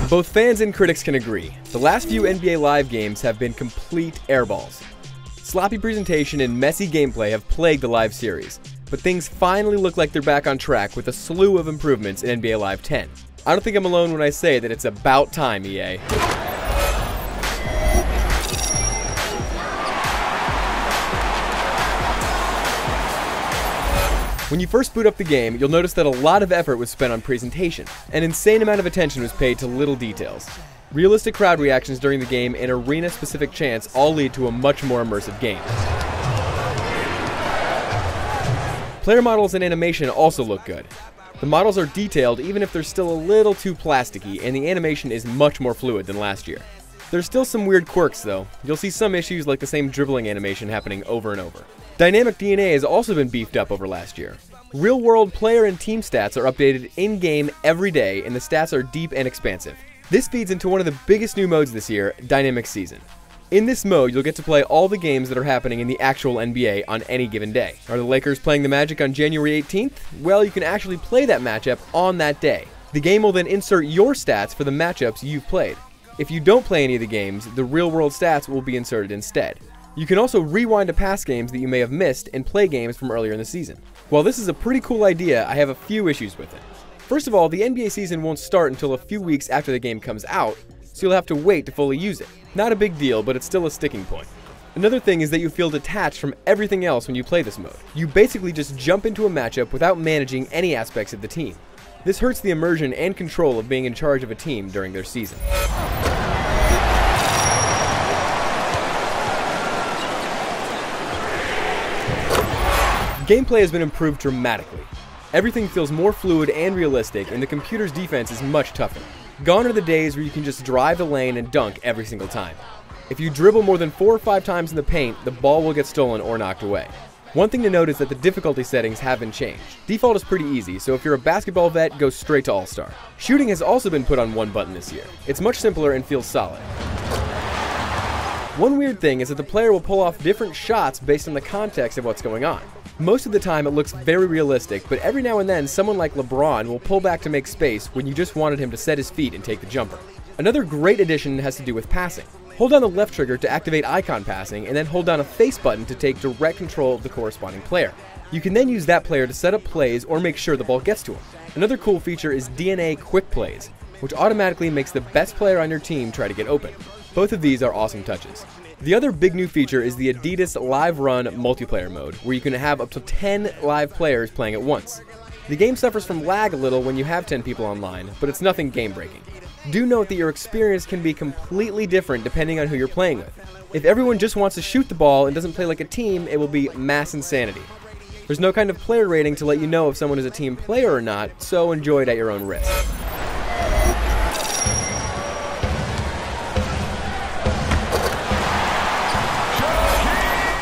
Both fans and critics can agree, the last few NBA Live games have been complete airballs. Sloppy presentation and messy gameplay have plagued the Live series, but things finally look like they're back on track with a slew of improvements in NBA Live 10. I don't think I'm alone when I say that it's about time, EA. When you first boot up the game, you'll notice that a lot of effort was spent on presentation. An insane amount of attention was paid to little details. Realistic crowd reactions during the game and arena-specific chants all lead to a much more immersive game. Player models and animation also look good. The models are detailed even if they're still a little too plasticky, and the animation is much more fluid than last year. There's still some weird quirks though. You'll see some issues like the same dribbling animation happening over and over. Dynamic DNA has also been beefed up over last year. Real-world player and team stats are updated in-game every day, and the stats are deep and expansive. This feeds into one of the biggest new modes this year, Dynamic Season. In this mode, you'll get to play all the games that are happening in the actual NBA on any given day. Are the Lakers playing the Magic on January 18th? Well, you can actually play that matchup on that day. The game will then insert your stats for the matchups you've played. If you don't play any of the games, the real-world stats will be inserted instead. You can also rewind to past games that you may have missed and play games from earlier in the season. While this is a pretty cool idea, I have a few issues with it. First of all, the NBA season won't start until a few weeks after the game comes out, so you'll have to wait to fully use it. Not a big deal, but it's still a sticking point. Another thing is that you feel detached from everything else when you play this mode. You basically just jump into a matchup without managing any aspects of the team. This hurts the immersion and control of being in charge of a team during their season. Gameplay has been improved dramatically. Everything feels more fluid and realistic, and the computer's defense is much tougher. Gone are the days where you can just drive the lane and dunk every single time. If you dribble more than 4 or 5 times in the paint, the ball will get stolen or knocked away. One thing to note is that the difficulty settings have been changed. Default is pretty easy, so if you're a basketball vet, go straight to All-Star. Shooting has also been put on one button this year. It's much simpler and feels solid. One weird thing is that the player will pull off different shots based on the context of what's going on. Most of the time it looks very realistic, but every now and then someone like LeBron will pull back to make space when you just wanted him to set his feet and take the jumper. Another great addition has to do with passing. Hold down the left trigger to activate icon passing, and then hold down a face button to take direct control of the corresponding player. You can then use that player to set up plays or make sure the ball gets to him. Another cool feature is DNA Quick Plays, which automatically makes the best player on your team try to get open. Both of these are awesome touches. The other big new feature is the Adidas Live Run multiplayer mode, where you can have up to 10 live players playing at once. The game suffers from lag a little when you have 10 people online, but it's nothing game-breaking. Do note that your experience can be completely different depending on who you're playing with. If everyone just wants to shoot the ball and doesn't play like a team, it will be mass insanity. There's no kind of player rating to let you know if someone is a team player or not, so enjoy it at your own risk.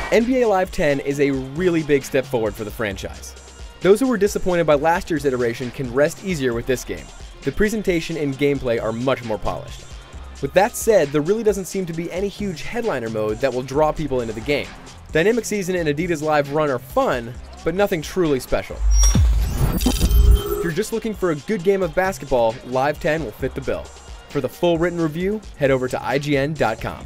NBA Live 10 is a really big step forward for the franchise. Those who were disappointed by last year's iteration can rest easier with this game. The presentation and gameplay are much more polished. With that said, there really doesn't seem to be any huge headliner mode that will draw people into the game. Dynamic Season and Adidas Live Run are fun, but nothing truly special. If you're just looking for a good game of basketball, Live 10 will fit the bill. For the full written review, head over to IGN.com.